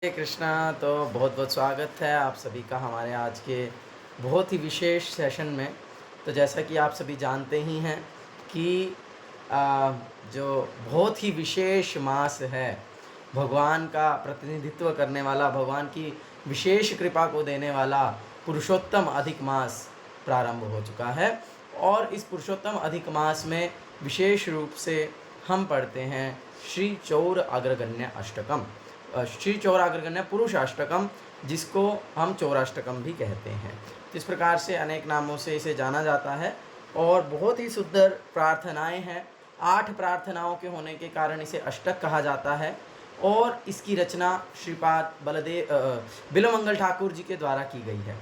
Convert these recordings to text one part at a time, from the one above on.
हरे कृष्णा। तो बहुत बहुत स्वागत है आप सभी का हमारे आज के बहुत ही विशेष सेशन में। तो जैसा कि आप सभी जानते ही हैं कि जो बहुत ही विशेष मास है, भगवान का प्रतिनिधित्व करने वाला, भगवान की विशेष कृपा को देने वाला पुरुषोत्तम अधिक मास प्रारंभ हो चुका है। और इस पुरुषोत्तम अधिक मास में विशेष रूप से हम पढ़ते हैं श्री चौर अग्रगण्य अष्टकम, श्री चौराग्रगण्य पुरुष अष्टकम, जिसको हम चौराष्टकम भी कहते हैं। तो इस प्रकार से अनेक नामों से इसे जाना जाता है और बहुत ही सुंदर प्रार्थनाएं हैं। 8 प्रार्थनाओं के होने के कारण इसे अष्टक कहा जाता है और इसकी रचना श्रीपाद बिल्वमंगल ठाकुर जी के द्वारा की गई है।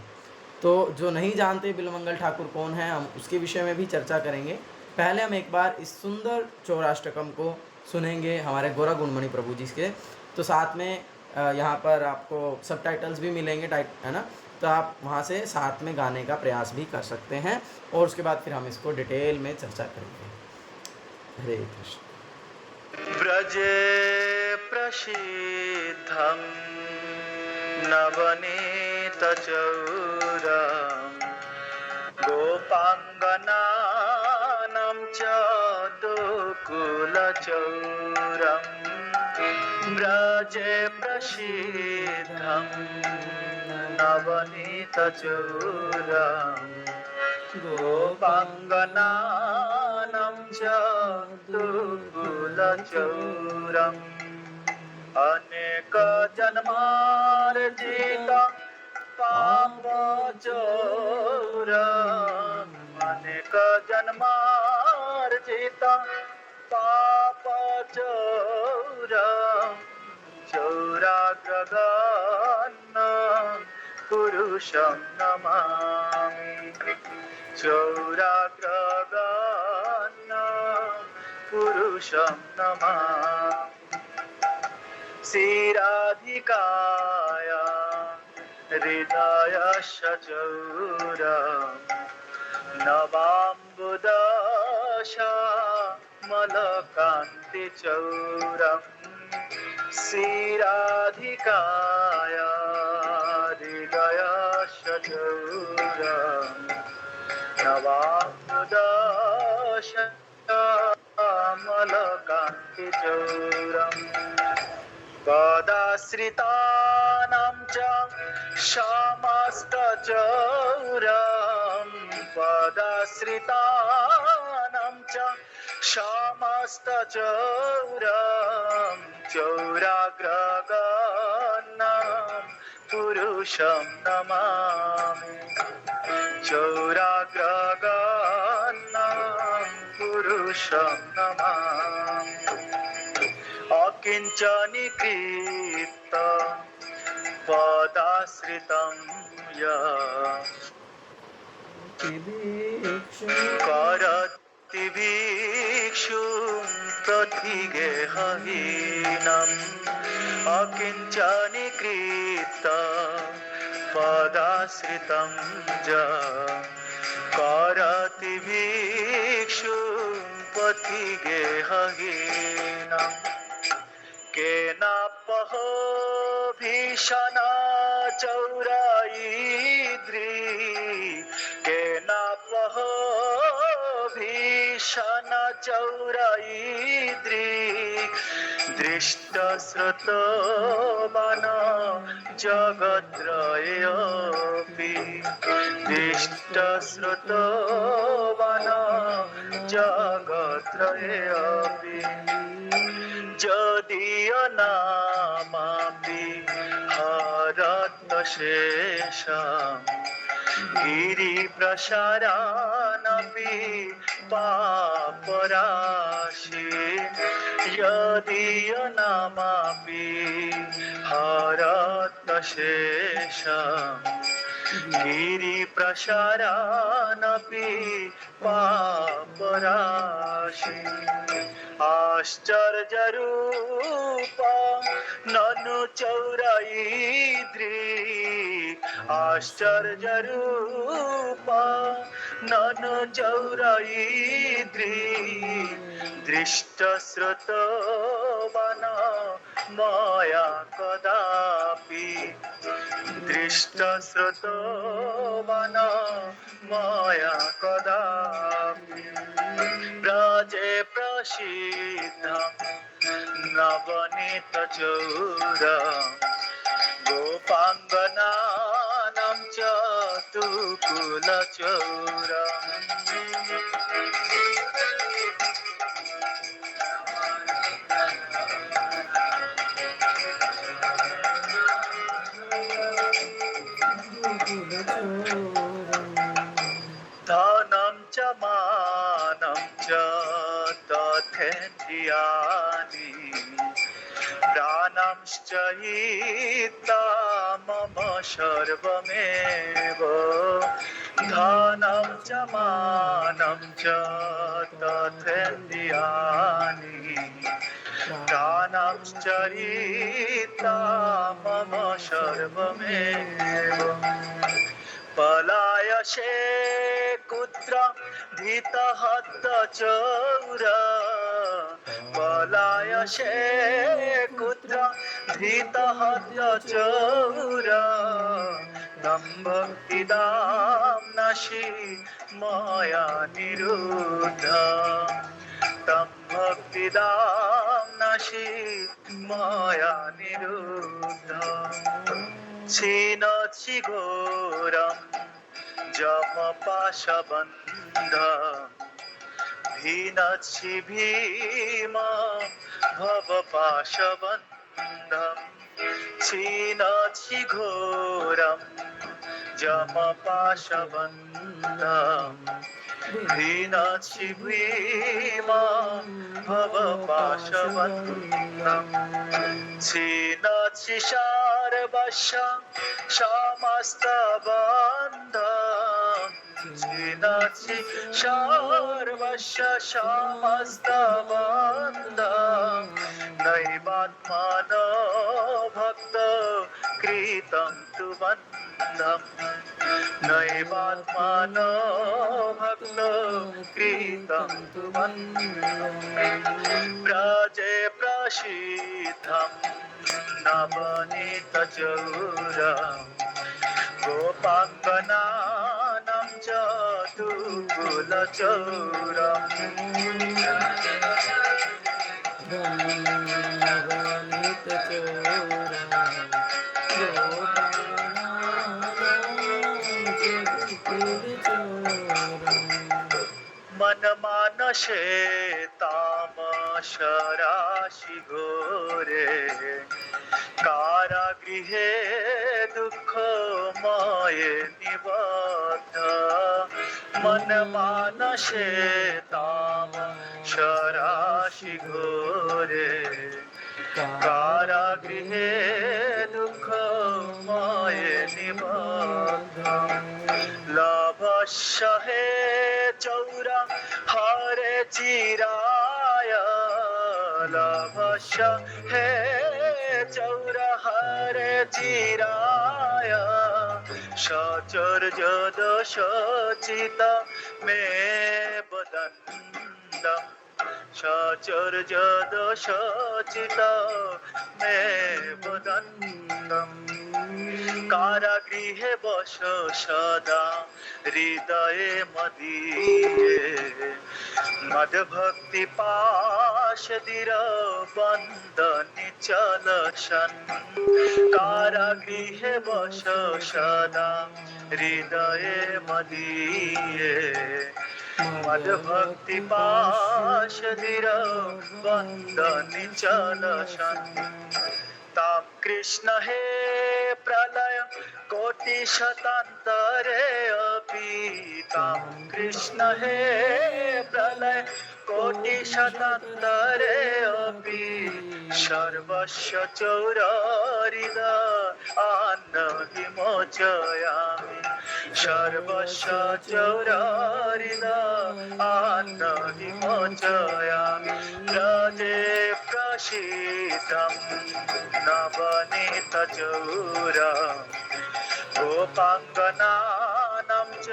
तो जो नहीं जानते बिल्वमंगल ठाकुर कौन है, हम उसके विषय में भी चर्चा करेंगे। पहले हम एक बार इस सुंदर चौराष्टकम को सुनेंगे हमारे गोरा गुणमणि प्रभु जी के। तो साथ में यहाँ पर आपको सबटाइटल्स भी मिलेंगे, है ना। तो आप वहाँ से साथ में गाने का प्रयास भी कर सकते हैं और उसके बाद फिर हम इसको डिटेल में चर्चा करेंगे। हरे कृष्ण। व्रजे प्रसिद्धं नवनीत चौरं गोपांगनानां च दुकुलचौरं व्रजे प्रसिद्धं नवनीत चौरं गोपांगनानां च दुकुलचौरम् अनेक जन्मार्जितं पापचौरम् अनेक जन्मार्जितं पापचौरम् चौराग्रगण्यं पुरुषं नमामि चौराग्रगण्यं पुरुषं नमामि श्रीराधिकाय हृदयस्य चौरं नवाम्बुदश्यामलकान्तिचौरं श्रीराधिकाय हृदयस्य चौरं नवाम्बुदश्यामलकान्तिचौरम् पदाश्रितानां च श्यामस्तचौरं पदाश्रितानां च श्यामस्तचौरं चौराग्रगण्यं पुरुषं नमामि चौराग्रगण्यं पुरुषं नमामि अकिञ्चनीकृत पदाश्रितं करति भिक्षुं प्रतिगेहहीनम् अकिञ्चनीकृत पदाश्रितं करति भिक्षुं प्रतिगेहहीनम् केनापहो भीषणा चौरायिद्री केनापहो भीषण चौरायिद्री दृष्टश्रुतोवन जगत्रयेऽपि दृष्टश्रुतोवन जगत्रयेऽपि यदीय नामापि हरतशेषं गिरिप्रसारानपि पापराशि यदीय नामापि हरतशेषं गिरिप्रसारानपि पापराशि आश्चर्यरूप ननु चौरायिद्री आश्चर्यरूप ननु चौरायिद्री दृष्टश्रुतोवन मया कदापि दृष्टश्रुतोवन मया कदापि व्रजे प्रसिद्धं नवनीतचौर गोपाङ्गनानां च धनं च मानं च तथेन्द्रियाणि प्राणंश्च हिता मम सर्वमेव धनं च मानं च तथेन्द्रियाणि प्राणंश्च हिता मम सर्वमेव पलायसे कुत्र धीतहतचौर पलायसे कुत्र धीतहतचौर तं भक्तिदां नशि मया निरुद्ध तं भक्तिदां नशि मया निरुद्ध क्षीणोत्सि घोरं जमपाशबन्ध भीनत्सि भीमं भवपाशबन्धं क्षीणोत्सि घोरं जमपाशबन्धं भीनत्सि भीमं भवपाशबन्धं क्षीणोत्सि सर्वस्य समस्तबन्धं क्षीणोत्सि सर्वस्य समस्तबन्धं नैवात्मनो भक्त कृतं तु बन्धं नैवात्मनो भक्त कृतं तु बन्धं व्रजे प्रसिद्धं नवनीतचौर गोपाङ्गनानां च कुलचौर मन मानसे तामस राशि घोरे कारागृहे दुःखमये निबद्ध मन मानसे तामस राशि घोरे कारागृहे दुःखमये निबद्ध लभस्य हे चौर हरे चिराय लभस्य हे चौर हरे चिराय सचर्यदशचित मे वदन्तम् सचर्यदशचित मे वदन्तम् कारागृहे बस सदा हृदये मदीये मद्भक्ति पाशदिर बन्धनि चलसन् कारागृहे बस सदा हृदये मदीये मद्भक्ति पाशदिर बन्धनि चलसन् तां कृष्ण हे प्रलय कोटि शतान्तरे अपि तां कृष्ण हे प्रलय कोटि शतान्तरे अपि सर्वस्य चौरहृद आन्न विमोचयामि सर्वस्य चौरहृद आन्न विमोचयामि व्रजे प्रसिद्धं नवनीतचौर गोपाङ्गनानां च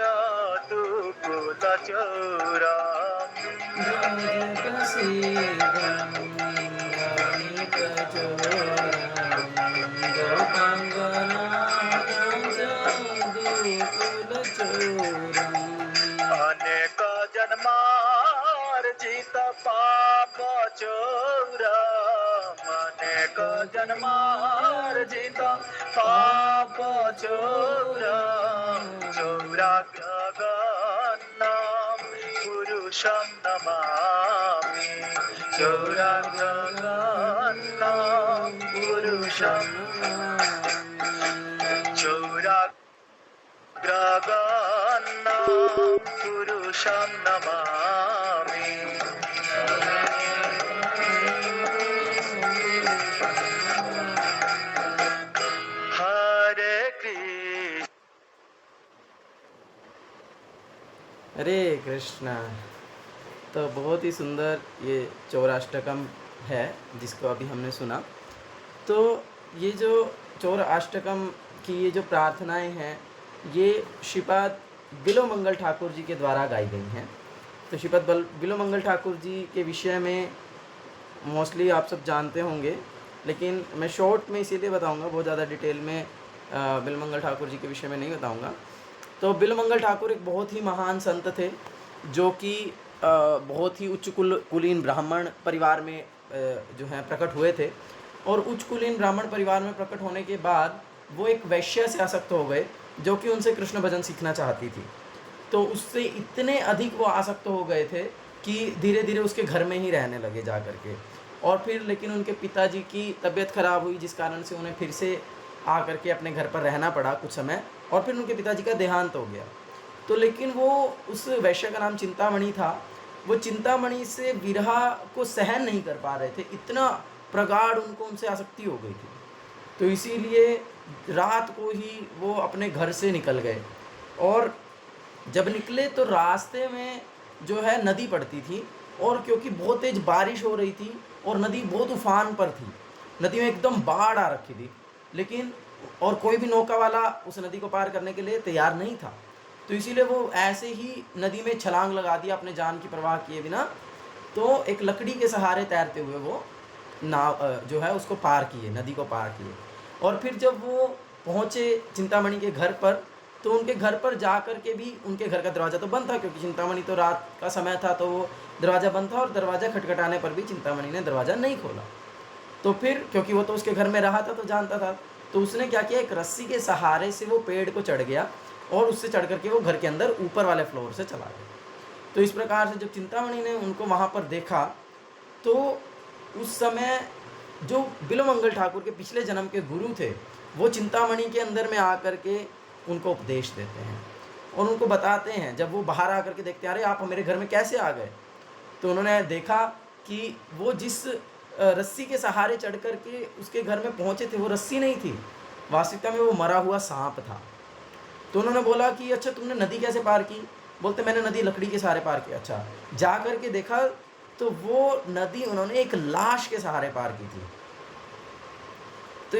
दुकुलचौर अनेक जन्मार्जित पाप चोरम अनेक जन्मार्जित पाप चोरम चौराग्रगन्नम पुरुषं नमामि चौराग्रगन्नम पुरुषं चौराग्रगन्नम पुरुषं नमामि हरे कृष्ण हरे कृष्णा। तो बहुत ही सुंदर ये चौराष्टकम है जिसको अभी हमने सुना। तो ये जो चौराष्टकम की ये जो प्रार्थनाएं हैं ये श्रीपाद बिलोमंगल ठाकुर जी के द्वारा गाई गई हैं। तो श्रीपाद बिलोमंगल ठाकुर जी के विषय में मोस्टली आप सब जानते होंगे, लेकिन मैं शॉर्ट में इसीलिए बताऊंगा, बहुत ज़्यादा डिटेल में बिलोमंगल ठाकुर जी के विषय में नहीं बताऊंगा। तो बिलोमंगल ठाकुर एक बहुत ही महान संत थे जो कि बहुत ही उच्च कुलीन ब्राह्मण परिवार में जो है प्रकट हुए थे। और उच्च कुलीन ब्राह्मण परिवार में प्रकट होने के बाद वो एक वैश्य से आसक्त हो गए जो कि उनसे कृष्ण भजन सीखना चाहती थी। तो उससे इतने अधिक वो आसक्त हो गए थे कि धीरे धीरे उसके घर में ही रहने लगे जा कर के। और फिर लेकिन उनके पिताजी की तबीयत खराब हुई जिस कारण से उन्हें फिर से आ कर के अपने घर पर रहना पड़ा कुछ समय, और फिर उनके पिताजी का देहांत हो गया। तो लेकिन वो उस वैश्य का नाम चिंतामणि था, वो चिंतामणि से विरह को सहन नहीं कर पा रहे थे, इतना प्रगाढ़ उनको उनसे आसक्ति हो गई थी। तो इसीलिए रात को ही वो अपने घर से निकल गए। और जब निकले तो रास्ते में जो है नदी पड़ती थी, और क्योंकि बहुत तेज बारिश हो रही थी और नदी बहुत उफान पर थी, नदी में एकदम बाढ़ आ रखी थी, लेकिन और कोई भी नौका वाला उस नदी को पार करने के लिए तैयार नहीं था। तो इसीलिए वो ऐसे ही नदी में छलांग लगा दिया अपने जान की परवाह किए बिना। तो एक लकड़ी के सहारे तैरते हुए वो नाव जो है उसको पार किए, नदी को पार किए। और फिर जब वो पहुँचे चिंतामणि के घर पर, तो उनके घर पर जा कर के भी उनके घर का दरवाज़ा तो बंद था, क्योंकि चिंतामणि तो रात का समय था तो वो दरवाज़ा बंद था, और दरवाज़ा खटखटाने पर भी चिंतामणि ने दरवाज़ा नहीं खोला। तो फिर क्योंकि वो तो उसके घर में रहा था तो जानता था, तो उसने क्या किया, एक रस्सी के सहारे से वो पेड़ को चढ़ गया और उससे चढ़ करके वो घर के अंदर ऊपर वाले फ्लोर से चला गया। तो इस प्रकार से जब चिंतामणि ने उनको वहाँ पर देखा, तो उस समय जो बिलोमंगल ठाकुर के पिछले जन्म के गुरु थे वो चिंतामणि के अंदर में आकर के उनको उपदेश देते हैं और उनको बताते हैं। जब वो बाहर आकर के देखते हैं, अरे आप मेरे घर में कैसे आ गए, तो उन्होंने देखा कि वो जिस रस्सी के सहारे चढ़ कर के उसके घर में पहुँचे थे वो रस्सी नहीं थी, वास्तविकता में वो मरा हुआ सांप था। तो उन्होंने बोला कि अच्छा तुमने नदी कैसे पार की? बोलते मैंने नदी लकड़ी के सहारे पार की। अच्छा, जा कर के देखा तो वो नदी उन्होंने एक लाश के सहारे पार की थी। तो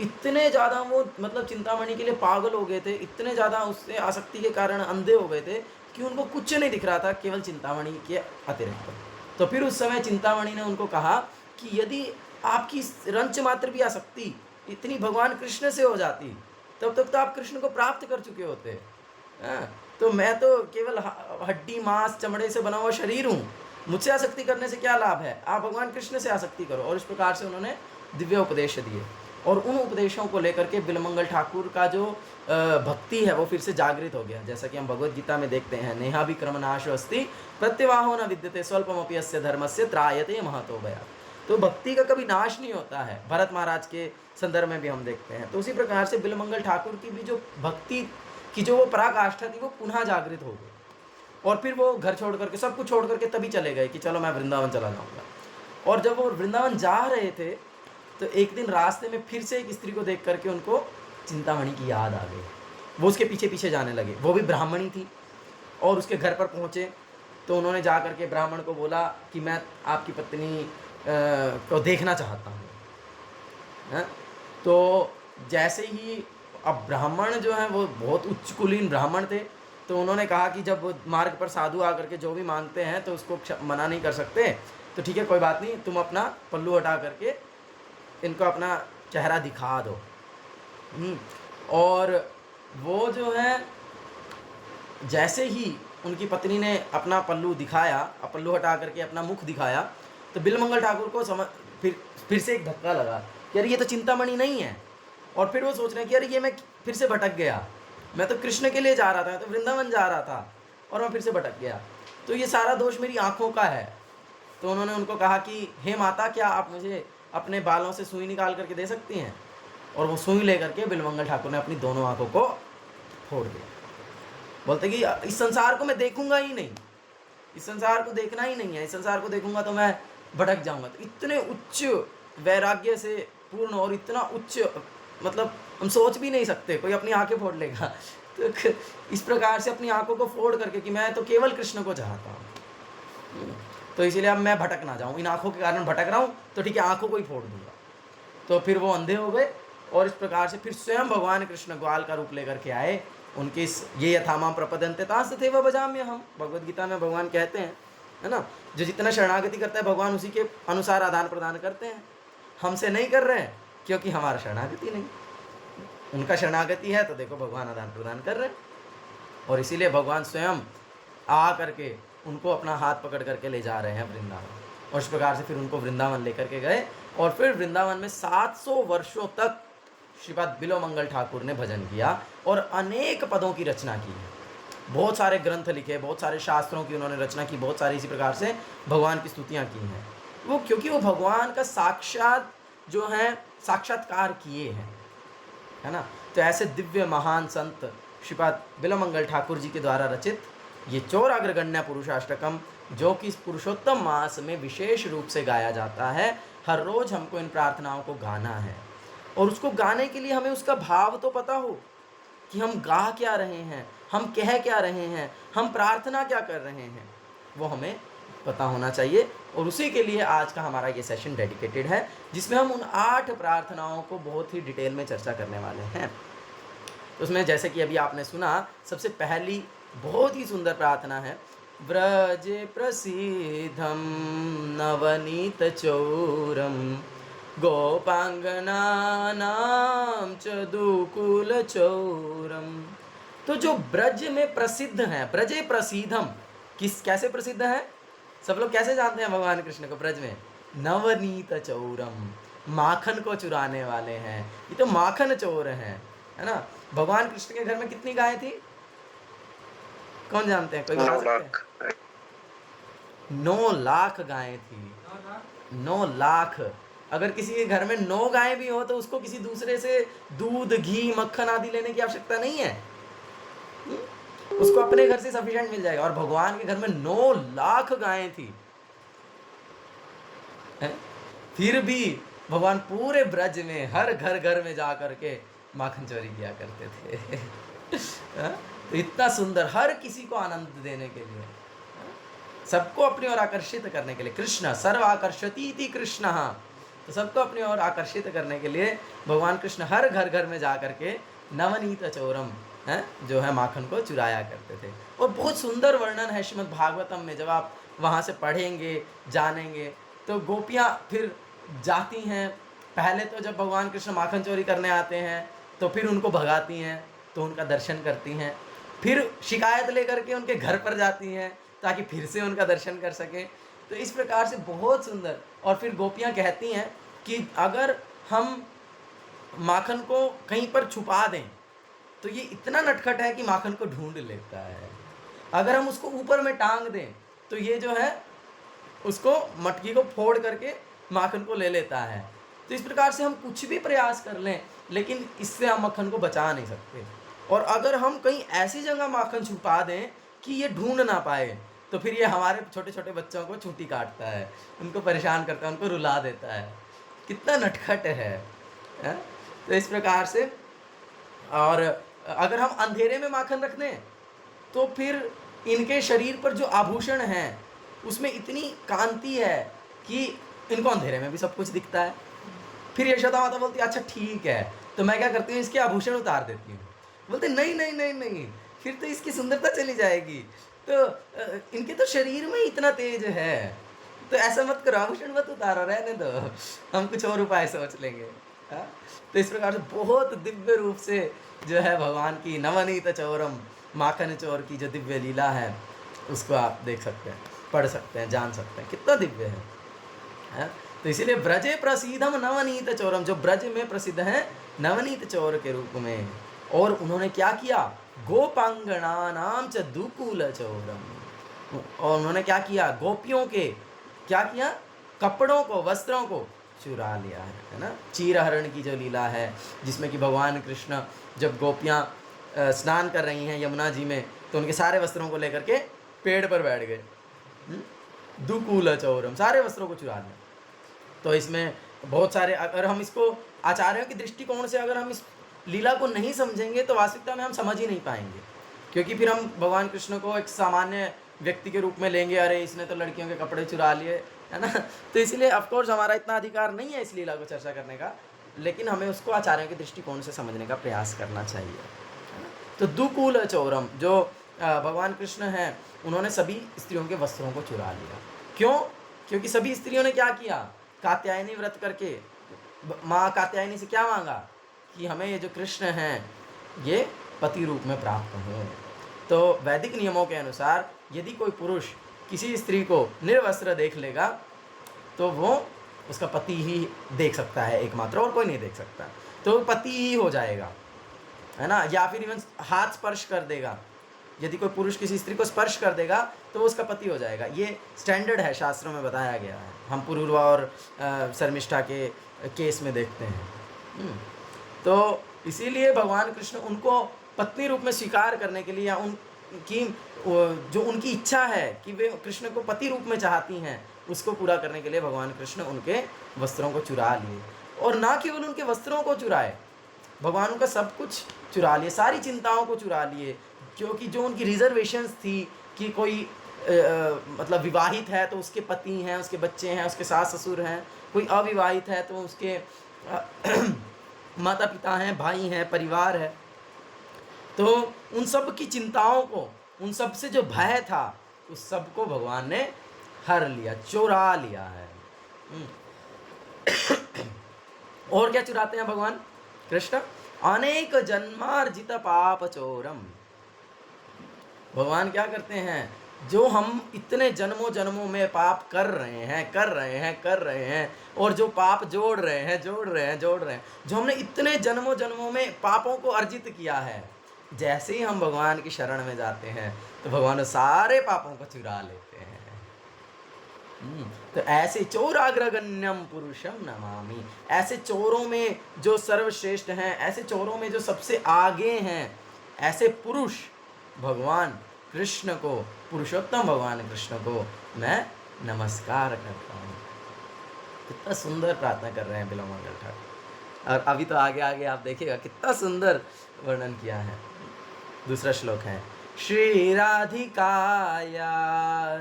इतने ज़्यादा वो मतलब चिंतामणि के लिए पागल हो गए थे, इतने ज़्यादा उससे आसक्ति के कारण अंधे हो गए थे कि उनको कुछ नहीं दिख रहा था केवल चिंतामणि के अतिरिक्त। तो फिर उस समय चिंतामणि ने उनको कहा कि यदि आपकी रंच मात्र भी आसक्ति इतनी भगवान कृष्ण से हो जाती तब तक तो आप कृष्ण को प्राप्त कर चुके होते। तो मैं तो केवल हड्डी मांस चमड़े से बना हुआ शरीर हूँ, मुझसे आसक्ति करने से क्या लाभ है, आप भगवान कृष्ण से आसक्ति करो। और इस प्रकार से उन्होंने दिव्य उपदेश दिए, और उन उपदेशों को लेकर के बिलोमंगल ठाकुर का जो भक्ति है वो फिर से जागृत हो गया। जैसा कि हम भगवद गीता में देखते हैं, नेहा विक्रम नाशो अस्ति प्रत्यवाहो न विद्यते स्वल्पमपि अस्य धर्मस्य त्रायते महतो भयात्। तो भक्ति का कभी नाश नहीं होता है, भरत महाराज के संदर्भ में भी हम देखते हैं। तो उसी प्रकार से बिलोमंगल ठाकुर की भी जो भक्ति की जो वो पराकाष्ठा थी वो पुनः जागृत हो गई, और फिर वो घर छोड़ करके सब कुछ छोड़ करके तभी चले गए कि चलो मैं वृंदावन चला जाऊँगा। और जब वो वृंदावन जा रहे थे तो एक दिन रास्ते में फिर से एक स्त्री को देख करके उनको चिंतामणि की याद आ गई। वो उसके पीछे पीछे जाने लगे, वो भी ब्राह्मणी थी। और उसके घर पर पहुँचे तो उन्होंने जा करके ब्राह्मण को बोला कि मैं आपकी पत्नी को देखना चाहता हूँ। तो जैसे ही अब ब्राह्मण जो है वो बहुत उच्च कुलीन ब्राह्मण थे, तो उन्होंने कहा कि जब मार्ग पर साधु आकर के जो भी मांगते हैं तो उसको मना नहीं कर सकते, तो ठीक है कोई बात नहीं, तुम अपना पल्लू हटा करके इनको अपना चेहरा दिखा दो। और वो जो है जैसे ही उनकी पत्नी ने अपना पल्लू दिखाया, पल्लू हटा करके अपना मुख दिखाया, तो बिल्वमंगल ठाकुर को फिर से एक धक्का लगा कि अरे ये तो चिंतामणि नहीं है। और फिर वो सोच रहे हैं कि अरे ये मैं फिर से भटक गया, मैं तो कृष्ण के लिए जा रहा था, मैं तो वृंदावन जा रहा था और मैं फिर से भटक गया, तो ये सारा दोष मेरी आँखों का है। तो उन्होंने उनको कहा कि हे माता, क्या आप मुझे अपने बालों से सुई निकाल करके दे सकती हैं? और वो सुई लेकर के बिल्वमंगल ठाकुर ने अपनी दोनों आँखों को फोड़ दिया। बोलते कि इस संसार को मैं देखूंगा ही नहीं, इस संसार को देखना ही नहीं है, इस संसार को देखूंगा तो मैं भटक जाऊंगा। तो इतने उच्च वैराग्य से पूर्ण और इतना उच्च, मतलब हम सोच भी नहीं सकते कोई अपनी आंखें फोड़ लेगा। तो इस प्रकार से अपनी आंखों को फोड़ करके कि मैं तो केवल कृष्ण को चाहता हूँ, तो इसीलिए अब मैं भटक ना जाऊँ, इन आंखों के कारण भटक रहा हूँ, तो ठीक है आंखों को ही फोड़ दूंगा। तो फिर वो अंधे हो गए और इस प्रकार से फिर स्वयं भगवान कृष्ण ग्वाल का रूप लेकर के आए। उनके इस ये यथामाम प्रपदन्ते तास्तथैव भजाम्य हम, भगवद गीता में भगवान कहते हैं, है ना, जो जितना शरणागति करता है भगवान उसी के अनुसार आदान प्रदान करते हैं। हमसे नहीं कर रहे हैं क्योंकि हमारा शरणागति नहीं, उनका शरणागति है तो देखो भगवान आदान प्रदान कर रहे हैं। और इसीलिए भगवान स्वयं आ करके उनको अपना हाथ पकड़ करके ले जा रहे हैं वृंदावन। और इस प्रकार से फिर उनको वृंदावन लेकर के गए और फिर वृंदावन में 700 वर्षों तक श्रीपाद बिल्वमंगल ठाकुर ने भजन किया और अनेक पदों की रचना की है। बहुत सारे ग्रंथ लिखे, बहुत सारे शास्त्रों की उन्होंने रचना की, बहुत सारी इसी प्रकार से भगवान की स्तुतियाँ की हैं। वो क्योंकि वो भगवान का साक्षात जो है साक्षात्कार किए हैं, है ना। तो ऐसे दिव्य महान संत श्रीपाद बिल्वमंगल ठाकुर जी के द्वारा रचित ये चौराग्रगण्य पुरुषाष्टकम, जो कि इस पुरुषोत्तम मास में विशेष रूप से गाया जाता है। हर रोज हमको इन प्रार्थनाओं को गाना है और उसको गाने के लिए हमें उसका भाव तो पता हो कि हम गा क्या रहे हैं, हम कह क्या रहे हैं, हम प्रार्थना क्या कर रहे हैं, वो हमें पता होना चाहिए। और उसी के लिए आज का हमारा ये सेशन डेडिकेटेड है, जिसमें हम उन 8 प्रार्थनाओं को बहुत ही डिटेल में चर्चा करने वाले हैं। तो उसमें जैसे कि अभी आपने सुना, सबसे पहली बहुत ही सुंदर प्रार्थना है, व्रजे प्रसीदं नवनीत चौरम गोपांगनानां च दुकुल चौरम। तो जो ब्रज में प्रसिद्ध हैं, ब्रजे प्रसीदम, कैसे प्रसिद्ध है, सब लोग कैसे जानते हैं भगवान कृष्ण को ब्रज में? नवनीत चौरम, माखन को चुराने वाले हैं, ये तो माखन चोर हैं, है ना। भगवान कृष्ण के घर में कितनी गायें थी, कौन जानते हैं, कोई बता सकते हैं? 9 लाख गायें थी, 9 लाख। अगर किसी के घर में 9 गायें भी हो तो उसको किसी दूसरे से दूध, घी, मक्खन आदि लेने की आवश्यकता नहीं है, उसको अपने घर से सफिशिएंट मिल जाएगा। और भगवान के घर में 9 लाख गायें थी, फिर भी भगवान पूरे ब्रज में हर घर घर में जा करके माखन चोरी किया करते थे। तो इतना सुंदर, हर किसी को आनंद देने के लिए, सबको अपनी ओर आकर्षित करने के लिए, कृष्ण सर्व आकर्षति इति कृष्ण, तो सबको अपनी ओर आकर्षित करने के लिए भगवान कृष्ण हर घर घर में जा करके नवनीत चौरम है जो है माखन को चुराया करते थे। और बहुत सुंदर वर्णन है श्रीमद् भागवतम में, जब आप वहाँ से पढ़ेंगे जानेंगे तो गोपियाँ फिर जाती हैं। पहले तो जब भगवान कृष्ण माखन चोरी करने आते हैं तो फिर उनको भगाती हैं, तो उनका दर्शन करती हैं, फिर शिकायत लेकर के उनके घर पर जाती हैं ताकि फिर से उनका दर्शन कर सकें। तो इस प्रकार से बहुत सुंदर। और फिर गोपियाँ कहती हैं कि अगर हम माखन को कहीं पर छुपा दें तो ये इतना नटखट है कि माखन को ढूंढ लेता है, अगर हम उसको ऊपर में टांग दें तो ये जो है उसको मटकी को फोड़ करके माखन को ले लेता है। तो इस प्रकार से हम कुछ भी प्रयास कर लें लेकिन इससे हम मक्खन को बचा नहीं सकते। और अगर हम कहीं ऐसी जगह माखन छुपा दें कि ये ढूंढ ना पाए तो फिर ये हमारे छोटे छोटे बच्चों को छुट्टी काटता है, उनको परेशान करता है, उनको रुला देता है। कितना नटखट है? तो इस प्रकार से। और अगर हम अंधेरे में माखन रख दें तो फिर इनके शरीर पर जो आभूषण हैं उसमें इतनी कांति है कि इनको अंधेरे में भी सब कुछ दिखता है। फिर यशोदा माता बोलती है अच्छा ठीक है, तो मैं क्या करती हूँ, इसके आभूषण उतार देती हूँ। बोलते नहीं नहीं नहीं नहीं, फिर तो इसकी सुंदरता चली जाएगी। तो इनके तो शरीर में इतना तेज है, तो ऐसा मत करो, आभूषण मत उतारो, रहने दो, हम कुछ और उपाय सोच लेंगे। हाँ? तो इस प्रकार से बहुत दिव्य रूप से जो है भगवान की नवनीत चौरम, माखन चोर की जो दिव्य लीला है उसको आप देख सकते हैं, पढ़ सकते हैं, जान सकते हैं, कितना दिव्य है? तो इसीलिए ब्रजे प्रसिद्धम नवनीत चौरम, जो ब्रज में प्रसिद्ध है नवनीत चौर के रूप में। और उन्होंने क्या किया? गोपांगना नाम च दुकूल चौरम, और उन्होंने क्या किया? गोपियों के क्या किया? कपड़ों को, वस्त्रों को चुरा लिया है ना? चीरहरण की जो लीला है, जिसमें कि भगवान कृष्ण जब गोपियाँ स्नान कर रही हैं यमुना जी में, तो उनके सारे वस्त्रों को लेकर के पेड़ पर बैठ गए। दुकूल चौरम, सारे वस्त्रों को चुरा लिया। तो इसमें बहुत सारे, अगर हम इसको आचार्यों की दृष्टिकोण से अगर हम इस लीला को नहीं समझेंगे तो वास्तविकता में हम समझ ही नहीं पाएंगे, क्योंकि फिर हम भगवान कृष्ण को एक सामान्य व्यक्ति के रूप में लेंगे, अरे इसने तो लड़कियों के कपड़े चुरा लिए, है ना? तो इसलिए ऑफकोर्स हमारा इतना अधिकार नहीं है इस लीला को चर्चा करने का, लेकिन हमें उसको आचार्यों के दृष्टिकोण से समझने का प्रयास करना चाहिए, है ना? तो दुकूल चौरम, जो भगवान कृष्ण हैं, उन्होंने सभी स्त्रियों के वस्त्रों को चुरा लिया। क्यों? क्योंकि सभी स्त्रियों ने क्या किया? कात्यायनी व्रत करके माँ कात्यायनी से क्या मांगा कि हमें ये जो कृष्ण हैं ये पति रूप में प्राप्त हों। तो वैदिक नियमों के अनुसार यदि कोई पुरुष किसी स्त्री को निर्वस्त्र देख लेगा तो वो उसका पति ही देख सकता है एकमात्र, और कोई नहीं देख सकता, तो पति ही हो जाएगा, है ना? या फिर इवन हाथ स्पर्श कर देगा, यदि कोई पुरुष किसी स्त्री को स्पर्श कर देगा तो वो उसका पति हो जाएगा। ये स्टैंडर्ड है, शास्त्रों में बताया गया है, हम पुरूरवा और शर्मिष्ठा के केस में देखते हैं। तो इसीलिए भगवान कृष्ण उनको पत्नी रूप में स्वीकार करने के लिए, या उनकी जो उनकी इच्छा है कि वे कृष्ण को पति रूप में चाहती हैं, उसको पूरा करने के लिए भगवान कृष्ण उनके वस्त्रों को चुरा लिए। और ना केवल उनके वस्त्रों को चुराए, भगवान उनका सब कुछ चुरा लिए, सारी चिंताओं को चुरा लिए, क्योंकि जो उनकी रिजर्वेशंस थी कि कोई मतलब विवाहित है तो उसके पति हैं, उसके बच्चे हैं, उसके सास ससुर हैं, कोई अविवाहित है तो उसके माता पिता हैं, भाई हैं, परिवार है, तो उन सब की चिंताओं को, उन सब से जो भय था, उस सब को भगवान ने हर लिया, चुरा लिया है। और क्या चुराते हैं भगवान कृष्ण? अनेक जन्मार्जित पाप चोरम। भगवान क्या करते हैं? जो हम इतने जन्मों जन्मों में पाप कर रहे हैं, और जो पाप जोड़ रहे हैं, जो हमने इतने जन्मों जन्मों में पापों को अर्जित किया है, जैसे ही हम भगवान की शरण में जाते हैं तो भगवान सारे पापों को चुरा लेते हैं। तो ऐसे चोराग्रगण्यम पुरुषम नमामि, ऐसे चोरों में जो सर्वश्रेष्ठ हैं, ऐसे चोरों में जो सबसे आगे हैं, ऐसे पुरुष भगवान कृष्ण को, पुरुषोत्तम भगवान कृष्ण को मैं नमस्कार करता हूँ। कितना सुंदर प्रार्थना कर रहे हैं बिल्वमंगल ठाकुर। और अभी तो आगे आगे आप देखिएगा कितना सुंदर वर्णन किया है। दूसरा श्लोक है, श्री राधिकाया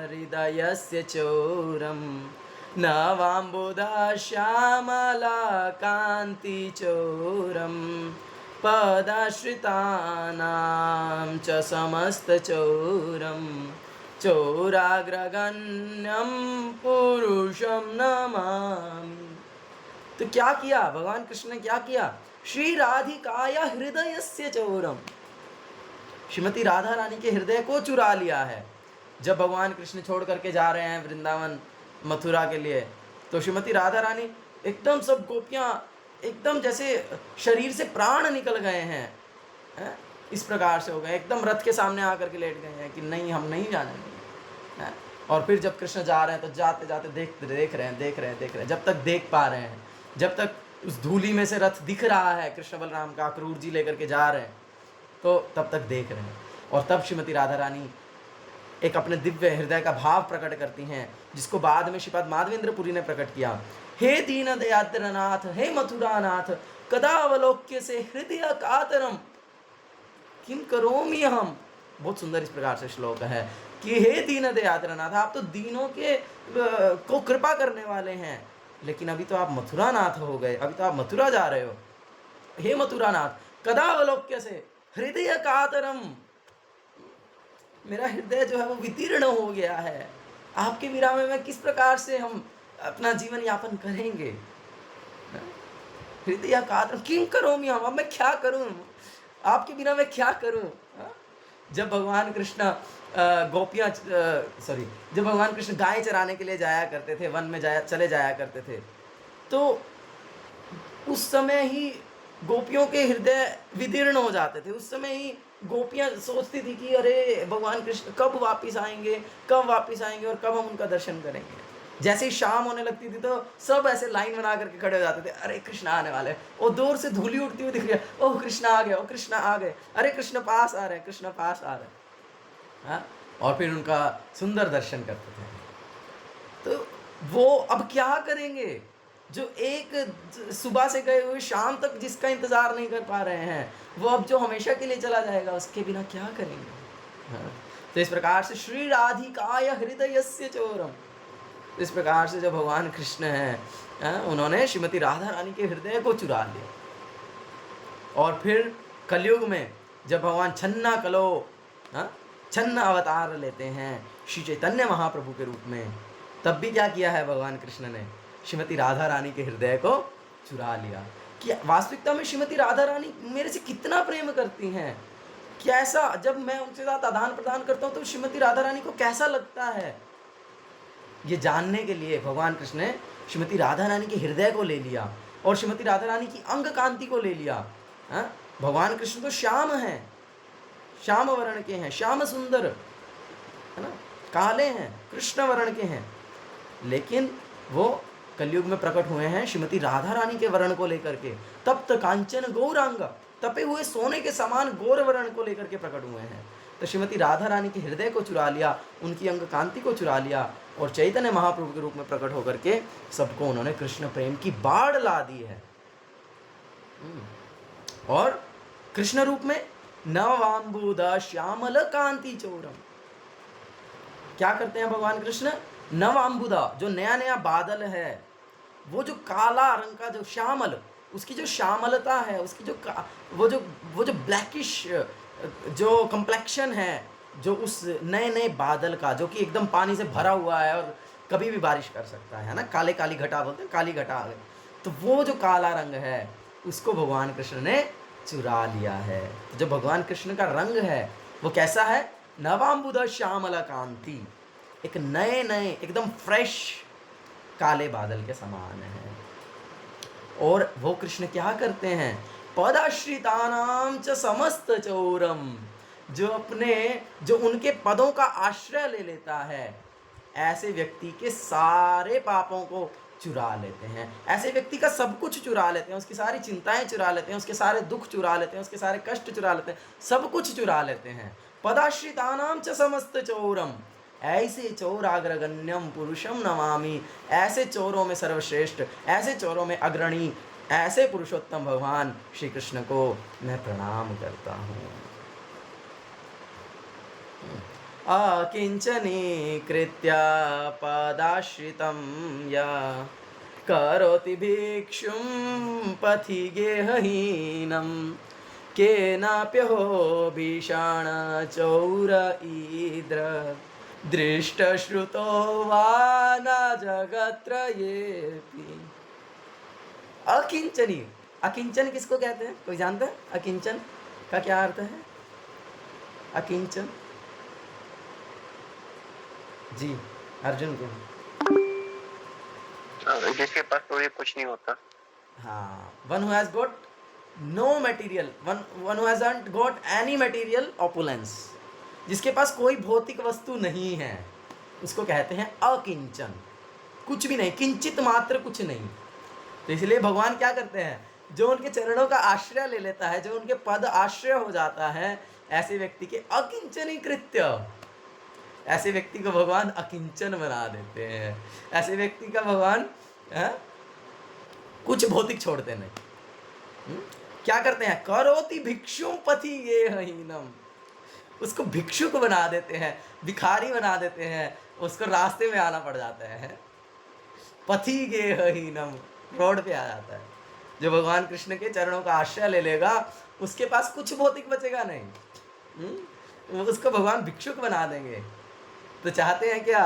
हृदयस्य चोरम नवाम्बुदा श्यामला कांति चोरम पदाश्रितानां च समस्तचोरं चोराग्रगण्यं पुरुषं नमामि। तो क्या किया भगवान कृष्ण ने? क्या किया? श्री राधिकाया हृदयस्य चोरम, श्रीमती राधा रानी के हृदय को चुरा लिया है। जब भगवान कृष्ण छोड़ करके जा रहे हैं वृंदावन मथुरा के लिए, तो श्रीमती राधा रानी एकदम, सब गोपियाँ एकदम जैसे शरीर से प्राण निकल गए हैं, इस प्रकार से हो गए, एकदम रथ के सामने आकर के लेट गए हैं कि नहीं, हम नहीं जाने। और फिर जब कृष्ण जा रहे हैं तो जाते जाते देख रहे हैं, जब तक देख पा रहे हैं, जब तक उस धूली में से रथ दिख रहा है कृष्ण बलराम का, क्रूर जी लेकर के जा रहे हैं, तो तब तक देख रहे हैं। और तब श्रीमती राधा रानी एक अपने दिव्य हृदय का भाव प्रकट करती हैं, जिसको बाद में श्रीपाद माधवेंद्र पुरी ने प्रकट किया। हे दीन दयाद्रनाथ, हे मथुरानाथ, कदा अवलोक्य से हृदय कातरम किम करोमि हम। बहुत सुंदर इस प्रकार से श्लोक है कि हे दीन दयाद्रनाथ, आप तो दीनों के को कृपा करने वाले हैं, लेकिन अभी तो आप मथुरानाथ हो गए, अभी तो आप मथुरा जा रहे हो। हे मथुरानाथ, कदा अवलोक्य से हृदय कातरम, मेरा हृदय जो है वो वितीर्ण हो गया है, आपके विराम में किस प्रकार से हम अपना जीवन यापन करेंगे? हृदय कातर किं करोमि हम, अब मैं क्या करूं, आपके बिना मैं क्या करूं? हाँ? जब भगवान कृष्ण जब भगवान कृष्ण गाय चराने के लिए जाया करते थे, वन में चले जाया करते थे, तो उस समय ही गोपियों के हृदय विदीर्ण हो जाते थे। उस समय ही गोपियां सोचती थी कि अरे भगवान कृष्ण कब वापस आएंगे, कब वापस आएंगे और कब हम उनका दर्शन करेंगे। जैसे ही शाम होने लगती थी तो सब ऐसे लाइन बना करके खड़े हो जाते थे, अरे कृष्ण आने वाले हैं, और दूर से धूली उड़ती हुई दिख रही है, ओह कृष्ण आ गए, ओह कृष्ण आ गए, अरे कृष्ण पास आ रहे हैं, कृष्ण पास आ रहे हैं। हाँ? और फिर उनका सुंदर दर्शन करते थे। तो वो अब क्या करेंगे, जो एक सुबह से गए हुए शाम तक जिसका इंतजार नहीं कर पा रहे हैं, वो अब जो हमेशा के लिए चला जाएगा उसके बिना क्या करेंगे? हाँ? तो इस प्रकार से श्री राधिकाय हृदयस्य चोरम, इस प्रकार से जो भगवान कृष्ण हैं, उन्होंने श्रीमती राधा रानी के हृदय को चुरा लिया। और फिर कलयुग में जब भगवान छन्न अवतार लेते हैं श्री चैतन्य महाप्रभु के रूप में, तब भी क्या किया है भगवान कृष्ण ने? श्रीमती राधा रानी के हृदय को चुरा लिया। कि वास्तविकता में श्रीमती राधा रानी मेरे से कितना प्रेम करती हैं, कैसा, जब मैं उनके साथ आदान प्रदान करता हूँ तो श्रीमती राधा रानी को कैसा लगता है, ये जानने के लिए भगवान कृष्ण ने श्रीमती राधा रानी के हृदय को ले लिया और श्रीमती राधा रानी की अंग कांति को ले लिया। भगवान कृष्ण तो श्याम हैं, श्याम वर्ण के हैं, श्याम सुंदर है ना, काले हैं, कृष्ण वर्ण के हैं, लेकिन वो कलयुग में प्रकट हुए हैं श्रीमती राधा रानी के वर्ण को लेकर के। तप्त कांचन गौरांग, तपे हुए सोने के समान गौर वर्ण को लेकर के प्रकट हुए हैं। तो श्रीमती राधा रानी के हृदय को चुरा लिया, उनकी अंग कांति को चुरा लिया और चैतन्य महाप्रभु के रूप में प्रकट होकर के सबको उन्होंने कृष्ण प्रेम की बाढ़ ला दी है। और कृष्ण रूप में नवांबुदा श्यामल कांति चोरम, क्या करते हैं भगवान कृष्ण? नवांबुदा, जो नया नया बादल है, वो जो काला रंग का जो श्यामल, उसकी जो श्यामलता है, उसकी जो वो जो ब्लैकिश जो कंप्लेक्शन है, जो उस नए नए बादल का, जो कि एकदम पानी से भरा हुआ है और कभी भी बारिश कर सकता है ना, काले काली घटा बोलते हैं, काली घटा आ गई, तो वो जो काला रंग है उसको भगवान कृष्ण ने चुरा लिया है। तो जो भगवान कृष्ण का रंग है वो कैसा है? नवांबुद श्यामला कांति, एक नए नए एकदम फ्रेश काले बादल के समान है। और वो कृष्ण क्या करते हैं? पदाश्रितानाम च समस्त चौरम, जो उनके पदों का आश्रय ले लेता है, ऐसे व्यक्ति के सारे पापों को चुरा लेते हैं, ऐसे व्यक्ति का सब कुछ चुरा लेते हैं, उसकी सारी चिंताएं चुरा लेते हैं, उसके सारे दुख चुरा लेते हैं, उसके सारे कष्ट चुरा लेते हैं, सब कुछ चुरा लेते हैं। पदाश्रितानाम च समस्त चौरम, ऐसे चौराग्रगण्यम पुरुषम नमामि, ऐसे चोरों में सर्वश्रेष्ठ, ऐसे चोरों में अग्रणी, ऐसे पुरुषोत्तम भगवान श्री कृष्ण को मैं प्रणाम करता हूँ। अकिंचनी कृत्या पदाश्रितं या करोति भिक्षुं पथि गेहहीनं, केनाप्यहो भीषण चौर ईद्र, दृष्टश्रुतो वा न जगत्त्रयेऽपि। अकिंचनी, अकिंचन किसको कहते हैं? कोई जानता है अकिंचन का क्या अर्थ है? अकिंचन जी अर्जुन को, जिसके पास कोई कुछ नहीं होता। हाँ, one who has got no material, one who hasn't got any material opulence, जिसके पास कोई भौतिक वस्तु नहीं है, उसको कहते हैं अकिंचन, कुछ भी नहीं, किंचित मात्र कुछ नहीं। तो इसलिए भगवान क्या करते हैं? जो उनके चरणों का आश्रय ले लेता है, जो उनके पद आश्रय हो जाता है, ऐसे व्यक्ति के अकिंचनी कृत्य, ऐसे व्यक्ति को भगवान अकिंचन बना देते हैं। ऐसे व्यक्ति का भगवान कुछ भौतिक छोड़ते नहीं। क्या करते हैं? करोति भिक्षुं पथि गेहहीनम, उसको भिक्षुक बना देते हैं, भिखारी बना देते हैं, उसको रास्ते में आना पड़ जाता है, पथि गेहहीनम, रोड पे आ जाता है। जो भगवान कृष्ण के चरणों का आश्रय ले लेगा उसके पास कुछ भौतिक बचेगा नहीं, उसको भगवान भिक्षुक बना देंगे। तो चाहते हैं क्या?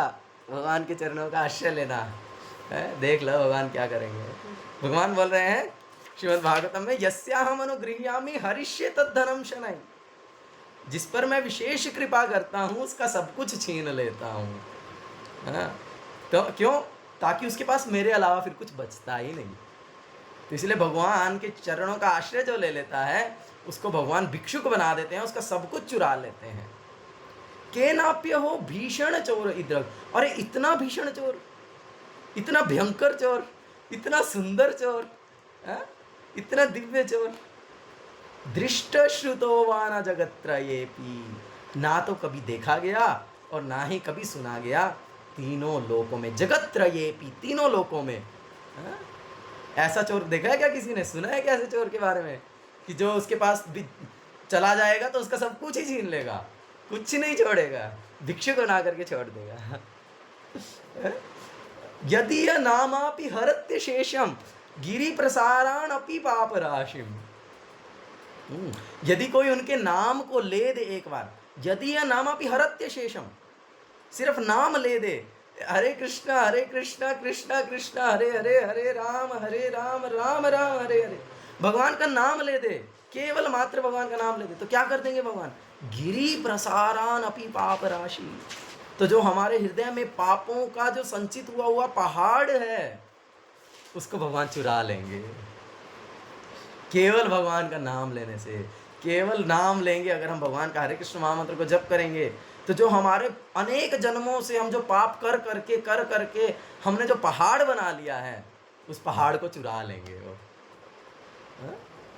भगवान के चरणों का आश्रय लेना है। देख लो भगवान क्या करेंगे। भगवान बोल रहे हैं श्रीमद् भागवतम में, यस्याहम अनुगृह्यामि हरिष्ये तद्धनम शनै, जिस पर मैं विशेष कृपा करता हूँ उसका सब कुछ छीन लेता हूँ। तो क्यों? ताकि उसके पास मेरे अलावा फिर कुछ बचता ही नहीं। तो इसलिए भगवान के चरणों का आश्रय जो ले लेता है उसको भगवान भिक्षुक बना देते हैं, उसका सब कुछ चुरा लेते हैं। के नाप्य हो भीषण चोर इद्रक, अरे इतना भीषण चोर, इतना भयंकर चोर, इतना सुंदर चोर, इतना दिव्य चोर, दृष्ट श्रुतो वा न जगत्त्रयेपि, ना तो कभी देखा गया और ना ही कभी सुना गया तीनों लोकों में। जगत्त्रयेपि, तीनों लोकों में। ऐसा चोर देखा है क्या किसी ने? सुना है क्या ऐसे चोर के बारे में कि जो उसके पास भी चला जाएगा तो उसका सब कुछ ही छीन लेगा, कुछ नहीं छोड़ेगा, भिक्षुक बना करके छोड़ देगा। यदि यह नामापि हरत्य शेषम गिरि प्रसाराण अपि पाप राशिम, यदि कोई उनके नाम को ले दे एक बार, यदि यह नामापि हरत्य शेषम, सिर्फ नाम ले दे, हरे कृष्णा कृष्णा कृष्णा हरे हरे, हरे राम राम राम हरे हरे, भगवान का नाम ले दे, केवल मात्र भगवान का नाम ले दे, तो क्या कर देंगे भगवान? गिरि प्रसारान अपि पाप राशि, तो जो हमारे हृदय में पापों का जो संचित हुआ पहाड़ है उसको भगवान चुरा लेंगे। केवल भगवान का नाम लेने से, केवल नाम लेंगे अगर हम भगवान का हरे कृष्ण महामंत्र को जप करेंगे तो जो हमारे अनेक जन्मों से हम जो पाप कर करके हमने जो पहाड़ बना लिया है उस पहाड़ को चुरा लेंगे वो।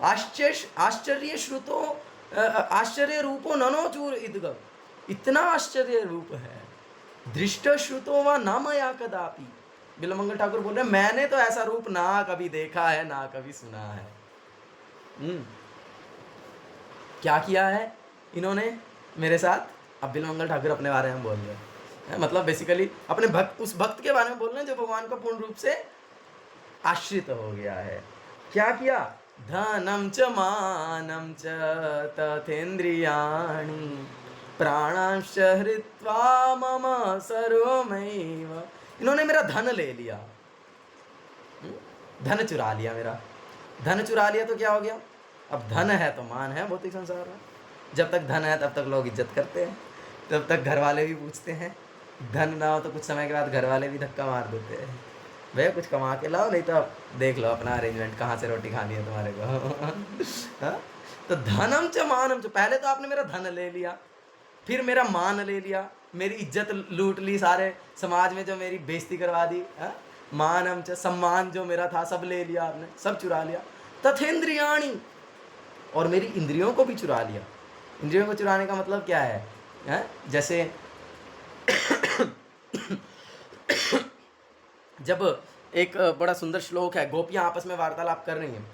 आश्चर्य श्रुतो आश्चर्य रूपो ननो चूर इदगम, इतना आश्चर्य रूप है। दृष्ट श्रुतो व न मया कदापि, बिल्वमंगल ठाकुर बोल रहे हैं मैंने तो ऐसा रूप ना कभी देखा है ना कभी सुना है। क्या किया है इन्होंने मेरे साथ? अब बिल्वमंगल ठाकुर अपने बारे में बोल रहे हैं, मतलब बेसिकली अपने भक्त, उस भक्त के बारे में बोल रहे हैं जो भगवान को पूर्ण रूप से आश्रित हो गया है। क्या किया? धनम च मानम च तथेन्द्रियाणि प्राणांश हृत्वा मम सर्वमेव, इन्होंने मेरा धन ले लिया, धन चुरा लिया मेरा। धन चुरा लिया तो क्या हो गया? अब धन है तो मान है भौतिक संसार में। जब तक धन है तब तक लोग इज्जत करते हैं, तब तक घर वाले भी पूछते हैं। धन ना हो तो कुछ समय के बाद घर वाले भी धक्का मार देते हैं, भैया कुछ कमा के लाओ, नहीं तो आप देख लो अपना अरेंजमेंट, कहाँ से रोटी खानी है तुम्हारे को। तो धनम च मानम च, पहले तो आपने मेरा धन ले लिया, फिर मेरा मान ले लिया, मेरी इज्जत लूट ली, सारे समाज में जो मेरी बेइज्जती करवा दी। मानम च, सम्मान जो मेरा था सब ले लिया आपने, सब चुरा लिया। तथेन्द्रियाणि, और मेरी इंद्रियों को भी चुरा लिया। इंद्रियों को चुराने का मतलब क्या है? जैसे जब एक बड़ा सुंदर श्लोक है, गोपियां आपस में वार्तालाप कर रही हैं,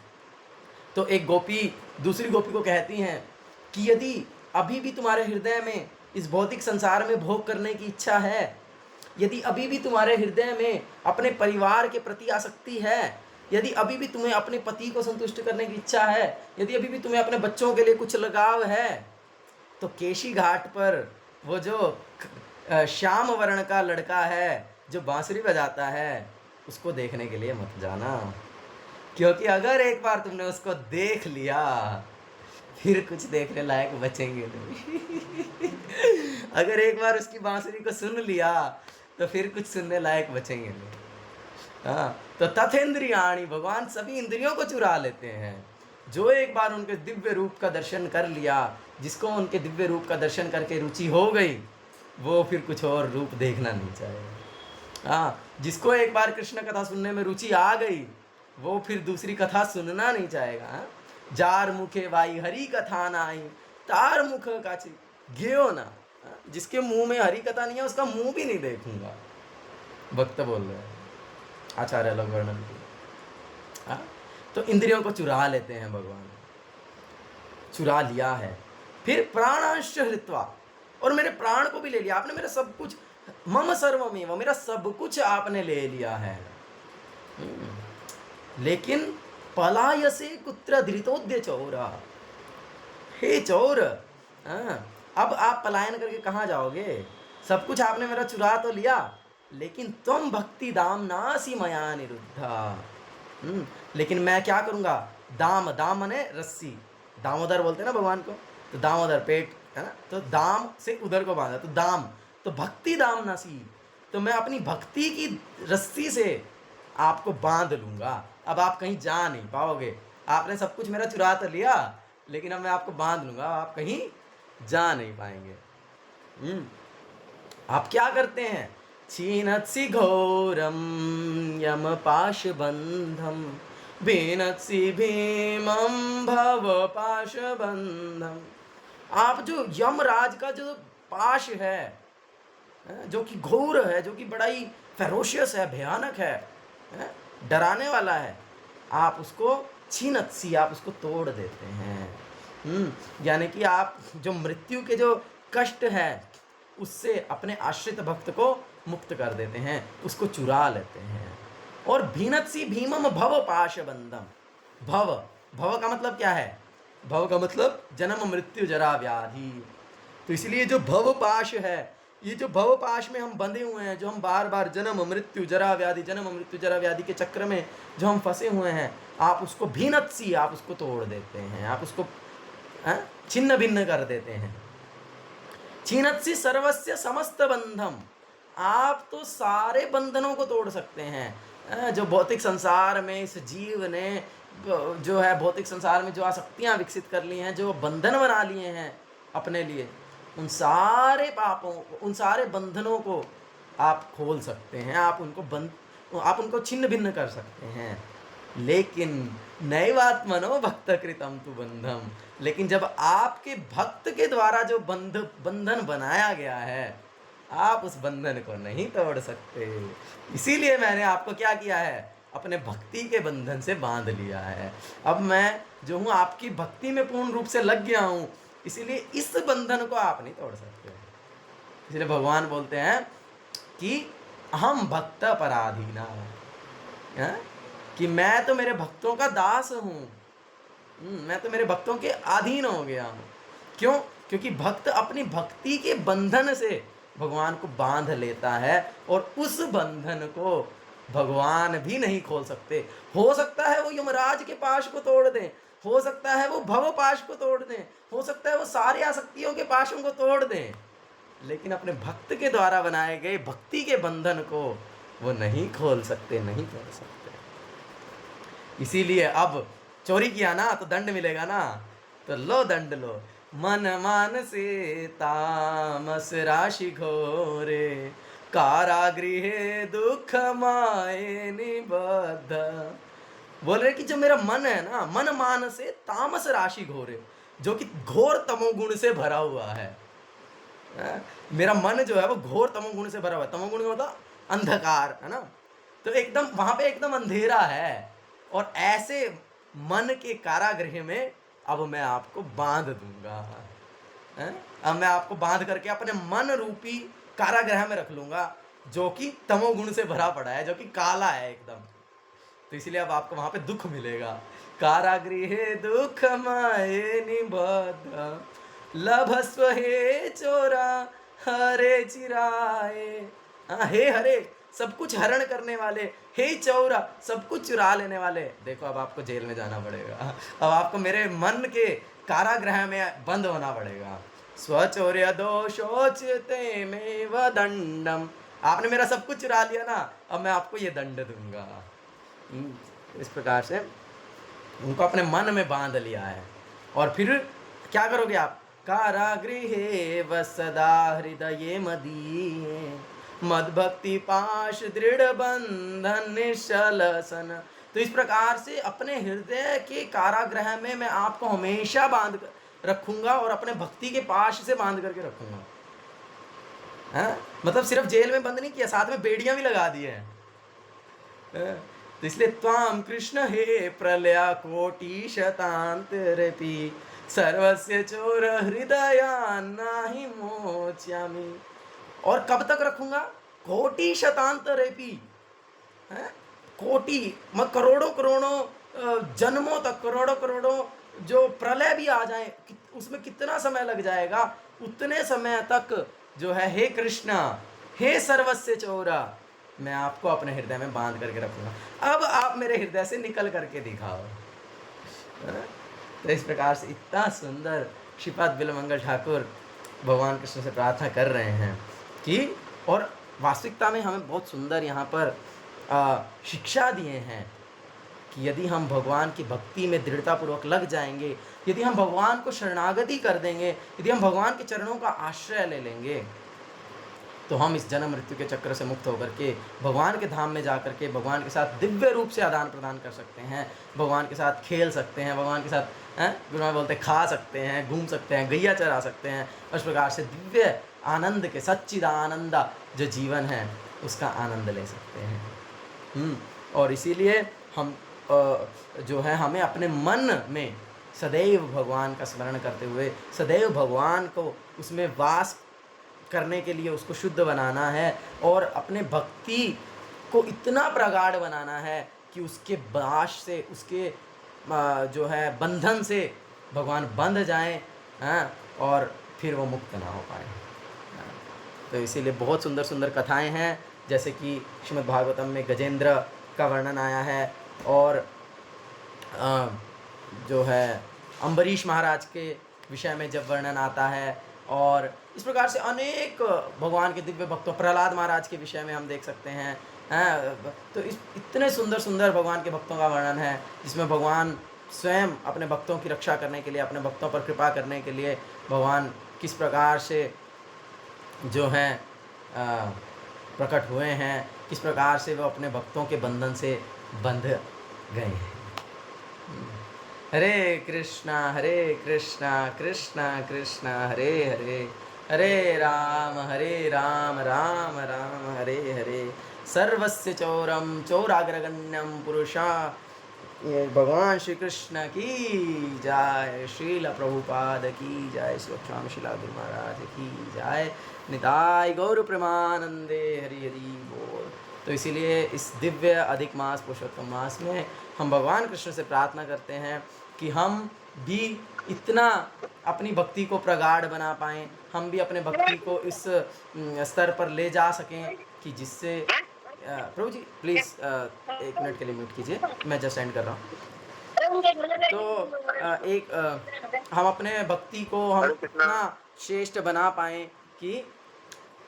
तो एक गोपी दूसरी गोपी को कहती हैं कि यदि अभी भी तुम्हारे हृदय में इस भौतिक संसार में भोग करने की इच्छा है, यदि अभी भी तुम्हारे हृदय में अपने परिवार के प्रति आसक्ति है, यदि अभी भी तुम्हें अपने पति को संतुष्ट करने की इच्छा है, यदि अभी भी तुम्हें अपने बच्चों के लिए कुछ लगाव है, तो केशी घाट पर वो जो श्याम वर्ण का लड़का है जो बांसुरी बजाता है उसको देखने के लिए मत जाना, क्योंकि अगर एक बार तुमने उसको देख लिया फिर कुछ देखने लायक बचेंगे नहीं। अगर एक बार उसकी बांसुरी को सुन लिया तो फिर कुछ सुनने लायक बचेंगे नहीं। हाँ, तो तथेन्द्रियाणि, भगवान सभी इंद्रियों को चुरा लेते हैं। जो एक बार उनके दिव्य रूप का दर्शन कर लिया, जिसको उनके दिव्य रूप का दर्शन करके रुचि हो गई, वो फिर कुछ और रूप देखना नहीं चाहेगा। हाँ, जिसको एक बार कृष्ण कथा सुनने में रुचि आ गई, वो फिर दूसरी कथा सुनना नहीं चाहेगा। हाँ? जार मुखे वाई हरी कथा नाई, तार मुख काची घेओ ना। जिसके मुंह में हरी कथा नहीं है उसका मुंह भी नहीं देखूंगा, भक्त बोल रहे हैं, आचार्य लोग वर्णन किया। तो इंद्रियों को चुरा लेते हैं भगवान, चुरा लिया है। फिर प्राणांश हृत्वा, और मेरे प्राण को भी ले लिया आपने, मेरा सब कुछ, मम सर्वमेव, मेरा सब कुछ आपने ले लिया है। लेकिन पलायसे कुत्र धृतोद्य चौरा, हे चौर, अब आप पलायन करके कहाँ जाओगे? सब कुछ आपने मेरा चुरा तो लिया, लेकिन त्वम भक्ति दाम नासी मया निरुद्धा। लेकिन मैं क्या करूँगा, दाम, दाम मने रस्सी, दामोदर बोलते हैं ना भगवान को, तो दामोदर पेट है ना, तो दाम से उधर को बांधा, तो दाम, तो भक्ति दाम नासी, तो मैं अपनी भक्ति की रस्सी से आपको बांध लूँगा। अब आप कहीं जा नहीं पाओगे, आपने सब कुछ मेरा चुरा तो लिया, लेकिन अब मैं आपको बांध लूँगा, आप कहीं जा नहीं पाएंगे। आप क्या करते हैं, छीनत्सि घोरम यम पाशबंधम बीनत्सि भीमं भव पाशबंधम। आप जो यमराज का जो पाश है, जो कि घोर है, जो कि बड़ा ही फेरोशियस है, भयानक है, डराने वाला है, आप उसको छीनत्सी, आप उसको तोड़ देते हैं। यानी कि आप जो मृत्यु के जो कष्ट है उससे अपने आश्रित भक्त को मुक्त कर देते हैं, उसको चुरा लेते हैं। और भीनत्सी भीमम भव पाशबंधम। भव, भव का मतलब क्या है, भव का मतलब जन्म मृत्यु जरा व्याधि। तो इसलिए जो भव पाश है, ये जो भव पाश में हम बंधे हुए हैं, जो हम बार बार जन्म मृत्यु जरा व्याधि, जन्म मृत्यु जरा व्याधि के चक्र में जो हम फंसे हुए हैं, आप उसको भीनत्सी, आप उसको तोड़ देते हैं, आप उसको छिन्न भिन्न कर देते हैं। छीनत्सी सर्वस्य समस्त बंधम। आप तो सारे बंधनों को तोड़ सकते हैं। जो भौतिक संसार में इस जीव ने जो है भौतिक संसार में जो आसक्तियां विकसित कर ली हैं, जो बंधन बना लिए हैं अपने लिए, उन सारे पापों, उन सारे बंधनों को आप खोल सकते हैं, आप उनको छिन्न भिन्न कर सकते हैं। लेकिन नैवात्मनो भक्त कृतम तु बंधम। लेकिन जब आपके भक्त के द्वारा जो बंधन बनाया गया है, आप उस बंधन को नहीं तोड़ सकते। इसीलिए मैंने आपको क्या किया है, अपने भक्ति के बंधन से बांध लिया है। अब मैं जो हूँ आपकी भक्ति में पूर्ण रूप से लग गया हूँ, इसीलिए इस बंधन को आप नहीं तोड़ सकते। इसलिए भगवान बोलते हैं कि हम भक्त पराधीना, कि मैं तो मेरे भक्तों का दास हूँ, मैं तो मेरे भक्तों के अधीन हो गया हूँ। क्यों? क्योंकि भक्त अपनी भक्ति के बंधन से भगवान को बांध लेता है, और उस बंधन को भगवान भी नहीं खोल सकते। हो सकता है वो यमराज के पाश को तोड़ दें, हो सकता है वो भव पाश को तोड़ दें, हो सकता है वो सारी आसक्तियों के पाशों को तोड़ दें, लेकिन अपने भक्त के द्वारा बनाए गए भक्ति के बंधन को वो नहीं खोल सकते, नहीं तोड़ सकते। इसीलिए अब चोरी किया ना तो दंड मिलेगा ना, तो लो दंड लो। मन मान से तामस राशि घोरे कारागृहे दुख माए निबद्ध। बोल रहे कि जो मेरा मन है ना, मन मान से तामस राशि घोरे, जो कि घोर तमोगुण से भरा हुआ है। मेरा मन जो है वो घोर तमोगुण से भरा हुआ है। तमोगुण का मतलब अंधकार है ना, तो एकदम वहां पे एकदम अंधेरा है, और ऐसे मन के कारागृह में अब मैं आपको बांध दूंगा। अब मैं आपको बांध करके अपने मन रूपी कारागृह में रख लूंगा, जो कि तमोगुण से भरा पड़ा है, जो कि काला है एकदम। तो इसलिए अब आपको वहां पे दुख मिलेगा। कारागृहे दुख माए निबद्ध लभस्व हे चोरा हरे चिराए। हे हरे, सब कुछ हरण करने वाले, हे चौरा, सब कुछ चुरा लेने वाले। देखो अब आपको जेल में जाना पड़ेगा, अब आपको मेरे मन के कारागृह में बंद होना पड़ेगा। स्वचौर्य दोषोचिते में व दंडम। आपने मेरा सब कुछ चुरा लिया ना, अब मैं आपको ये दंड दूंगा। इस प्रकार से उनको अपने मन में बांध लिया है। और फिर क्या करोगे आप? कारागृहे वसदा हृदये मदीये मदभक्ति पाश दृढ़ बंधन निश्चलसन। तो इस प्रकार से अपने हृदय के कारागृह में मैं आपको हमेशा बांध कर रखूंगा, और अपने भक्ति के पाश से बांध करके रखूंगा। मतलब सिर्फ जेल में बंद नहीं किया, साथ में बेड़ियां भी लगा दी है। तो इसलिए त्वाम कृष्ण हे प्रलया कोटि शतांतरेपि सर्वस्य चोर हृदया नाही मोच्यामि। और कब तक रखूंगा? कोटि शतांतरेपि, कोटि मतलब करोड़ों करोड़ों जन्मों तक, करोड़ों करोड़ों जो प्रलय भी आ जाए, उसमें कितना समय लग जाएगा, उतने समय तक जो है हे कृष्णा, हे सर्वस्य चौरा, मैं आपको अपने हृदय में बांध करके रखूंगा, अब आप मेरे हृदय से निकल करके दिखाओ। तो इस प्रकार से इतना सुंदर श्रीपाद बिल्वमंगल ठाकुर भगवान कृष्ण से प्रार्थना कर रहे हैं कि, और वास्तविकता में हमें बहुत सुंदर यहाँ पर शिक्षा दिए हैं कि यदि हम भगवान की भक्ति में दृढ़तापूर्वक लग जाएंगे, यदि हम भगवान को शरणागति कर देंगे, यदि हम भगवान के चरणों का आश्रय ले लेंगे, तो हम इस जन्म मृत्यु के चक्र से मुक्त होकर के भगवान के धाम में जाकर के भगवान के साथ दिव्य रूप से आदान प्रदान कर सकते हैं, भगवान के साथ खेल सकते हैं, भगवान के साथ गुरु महाराज बोलते खा सकते हैं, घूम सकते हैं, गैया चरा सकते हैं। उस प्रकार से दिव्य आनंद के सच्चिदानंद जो जीवन है उसका आनंद ले सकते हैं। और इसीलिए हम जो है हमें अपने मन में सदैव भगवान का स्मरण करते हुए सदैव भगवान को उसमें वास करने के लिए उसको शुद्ध बनाना है, और अपने भक्ति को इतना प्रगाढ़ बनाना है कि उसके बाश से, उसके जो है बंधन से भगवान बंध जाएं, और फिर वो मुक्त ना हो पाए। तो इसीलिए बहुत सुंदर सुंदर कथाएं हैं, जैसे कि श्रीमद् भागवतम में गजेंद्र का वर्णन आया है, और जो है अम्बरीश महाराज के विषय में जब वर्णन आता है, और इस प्रकार से अनेक भगवान के दिव्य भक्तों, प्रहलाद महाराज के विषय में हम देख सकते हैं। तो इतने सुंदर सुंदर भगवान के भक्तों का वर्णन है, जिसमें भगवान स्वयं अपने भक्तों की रक्षा करने के लिए, अपने भक्तों पर कृपा करने के लिए भगवान किस प्रकार से जो हैं प्रकट हुए हैं, किस प्रकार से वो अपने भक्तों के बंधन से बंध गए हैं। हरे कृष्णा कृष्णा कृष्णा हरे हरे, हरे राम राम राम हरे हरे। सर्वस्य चौरम चौराग्रगण्यम पुरुषा, ये भगवान श्री कृष्ण की जय, श्रील प्रभुपाद की जय, श्री शिला गुरु महाराज की जय, निताय गौर प्रेमानंदे, हरि हरि बोल। तो इसीलिए इस दिव्य अधिक मास पुरुषोत्तम मास में हम भगवान कृष्ण से प्रार्थना करते हैं कि हम भी इतना अपनी भक्ति को प्रगाढ़ बना पाएँ, हम भी अपने भक्ति को इस स्तर पर ले जा सकें कि जिससे प्रभु जी प्लीज़ 1 मिनट के लिए म्यूट कीजिए, मैं जस्ट एंड कर रहा हूँ। तो हम अपने भक्ति को हम इतना श्रेष्ठ बना पाएँ कि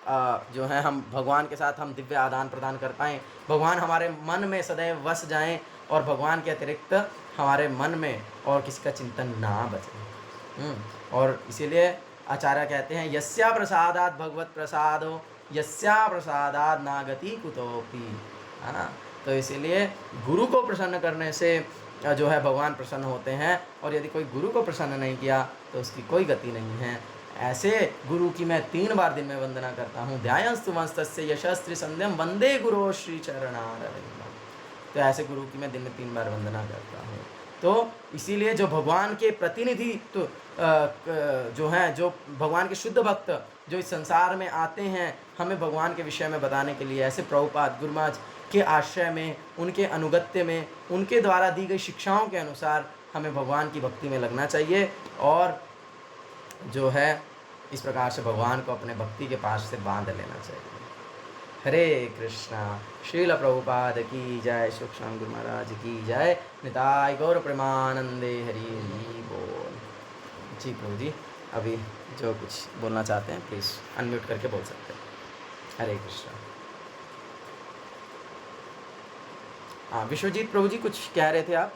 जो है हम भगवान के साथ हम दिव्य आदान प्रदान कर पाएँ, भगवान हमारे मन में सदैव वस जाएं, और भगवान के अतिरिक्त हमारे मन में और किसी का चिंतन ना बचे। और इसीलिए आचार्य कहते हैं यस्या प्रसादात भगवत प्रसादो, यस्या प्रसादात नागति कुतोपि, है ना। तो इसीलिए गुरु को प्रसन्न करने से जो है भगवान प्रसन्न होते हैं, और यदि कोई गुरु को प्रसन्न नहीं किया तो उसकी कोई गति नहीं है। ऐसे गुरु की मैं 3 बार दिन में वंदना करता हूँ। ध्यायस्तु वंस्तस्य यशस्त्री संध्यम वंदे गुरो श्री चरणारविंदम। तो ऐसे गुरु की मैं दिन में 3 बार वंदना करता हूँ। तो इसीलिए जो भगवान के प्रतिनिधि तो जो हैं, जो भगवान के शुद्ध भक्त जो इस संसार में आते हैं हमें भगवान के विषय में बताने के लिए, ऐसे प्रभुपाद गुरु महाराज के आश्रय में, उनके अनुगत्य में, उनके द्वारा दी गई शिक्षाओं के अनुसार हमें भगवान की भक्ति में लगना चाहिए, और जो है इस प्रकार से भगवान को अपने भक्ति के पास से बांध लेना चाहिए। हरे कृष्णा, श्रील प्रभुपाद की जय, सूक्ष्म गुरु महाराज की जय, निताय गौर प्रेमानंदे, हरि हरि बोल। जी प्रभु जी, अभी जो कुछ बोलना चाहते हैं प्लीज़ अनम्यूट करके बोल सकते हैं। हरे कृष्णा। हाँ विश्वजीत प्रभु जी कुछ कह रहे थे आप,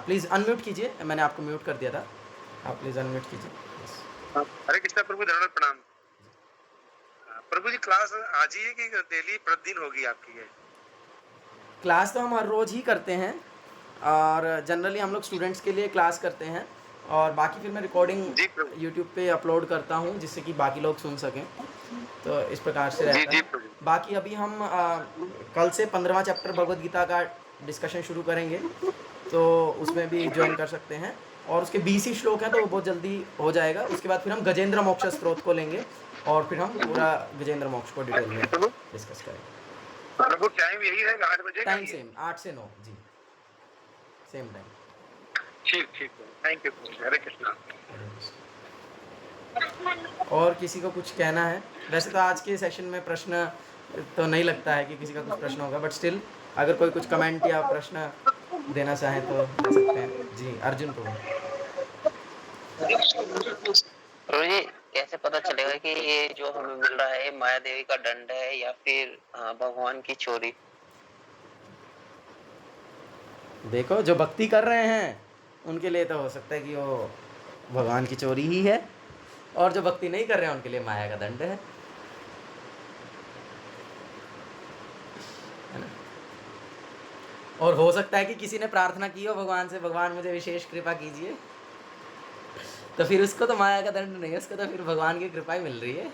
प्लीज़ अनम्यूट कीजिए, मैंने आपको म्यूट कर दिया था, आप प्लीज़ अनम्यूट कीजिए। हरे कृष्णा प्रभु, दंडवत प्रणाम। प्रभु जी क्लास आज ही है कि डेली प्रतिदिन होगी आपकी? है क्लास तो हम हर रोज़ ही करते हैं, और जनरली हम लोग स्टूडेंट्स के लिए क्लास करते हैं, और बाकी फिर मैं रिकॉर्डिंग यूट्यूब पे अपलोड करता हूँ जिससे कि बाकी लोग सुन सकें। तो इस प्रकार से रहता है। बाकी अभी हम कल से 15वां चैप्टर भगवद गीता का डिस्कशन शुरू करेंगे, तो उसमें भी ज्वाइन कर सकते हैं, और उसके 20 ही श्लोक हैं तो वो बहुत जल्दी हो जाएगा। उसके बाद फिर हम गजेंद्र मोक्ष स्त्रोत को लेंगे, और फिर हम पूरा गजेंद्र मोक्ष को डिटेल में डिस्कस करेंगे। प्रभु टाइम यही है 8 बजे? टाइम सेम 8 से 9 जी, सेम टाइम। ठीक ठीक, थैंक यू। हरे कृष्णा। और किसी को कुछ कहना है? वैसे तो आज के सेशन में प्रश्न तो नहीं लगता है कि किसी का कुछ प्रश्न होगा, बट स्टिल अगर कोई कुछ कमेंट या प्रश्न देना चाहें तो दे सकते हैं। जी अर्जुन प्रभु। प्रभु जी, कैसे पता चलेगा कि ये जो हमें मिल रहा है माया देवी का दंड है या फिर भगवान की चोरी? देखो, जो भक्ति कर रहे हैं उनके लिए तो हो सकता है कि वो भगवान की चोरी ही है, और जो भक्ति नहीं कर रहे हैं उनके लिए माया का दंड है ना? और हो सकता है कि किसी ने प्रार्थना की हो भगवान से, भगवान मुझे विशेष कृपा कीजिए, तो फिर उसको तो माया का दंड नहीं है, उसको तो फिर भगवान की कृपा ही मिल रही है।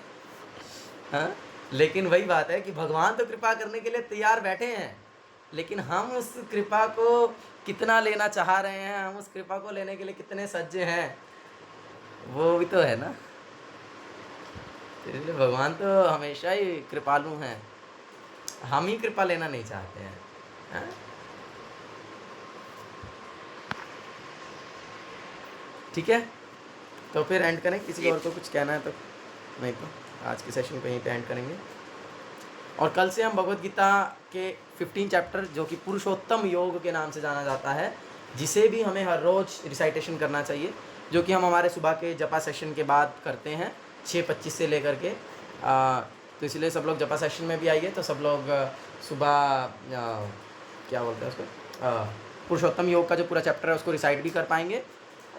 हाँ, लेकिन वही बात है कि भगवान तो कृपा करने के लिए तैयार बैठे हैं, लेकिन हम उस कृपा को कितना लेना चाह रहे हैं, हम उस कृपा को लेने के लिए कितने सज्ज हैं, वो भी तो है ना। इसलिए भगवान तो हमेशा ही कृपालु हैं, हम ही कृपा लेना नहीं चाहते हैं। हाँ? ठीक है, तो फिर एंड करें? किसी और को कुछ कहना है तो? नहीं तो आज के सेशन को यहीं पे एंड करेंगे, और कल से हम भगवद गीता के 15 चैप्टर, जो कि पुरुषोत्तम योग के नाम से जाना जाता है, जिसे भी हमें हर रोज़ रिसाइटेशन करना चाहिए, जो कि हम हमारे सुबह के जपा सेशन के बाद करते हैं 6:25 से लेकर के। तो इसलिए सब लोग जपा सेशन में भी आइए, तो सब लोग सुबह क्या बोलते हैं उसको, पुरुषोत्तम योग का जो पूरा चैप्टर है उसको रिसाइट भी कर पाएंगे,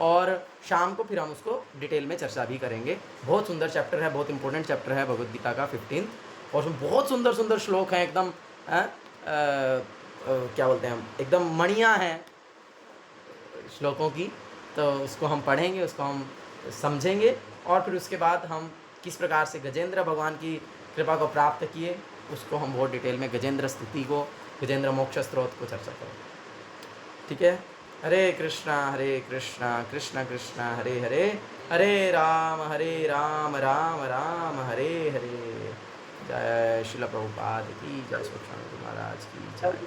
और शाम को फिर हम उसको डिटेल में चर्चा भी करेंगे। बहुत सुंदर चैप्टर है, बहुत इंपॉर्टेंट चैप्टर है भगवद गीता का 15, और उसमें बहुत सुंदर सुंदर श्लोक हैं, एकदम क्या बोलते हैं हम, एकदम मणियाँ हैं श्लोकों की। तो उसको हम पढ़ेंगे, उसको हम समझेंगे, और फिर उसके बाद हम किस प्रकार से गजेंद्र भगवान की कृपा को प्राप्त किए उसको हम बहुत डिटेल में, गजेंद्र स्तुति को, गजेंद्र मोक्ष स्त्रोत को चर्चा करेंगे। ठीक है, हरे कृष्णा कृष्ण कृष्ण हरे हरे, हरे राम राम राम हरे हरे। जय श्रील प्रभुपाद की जय, सुखशांति महाराज की जय।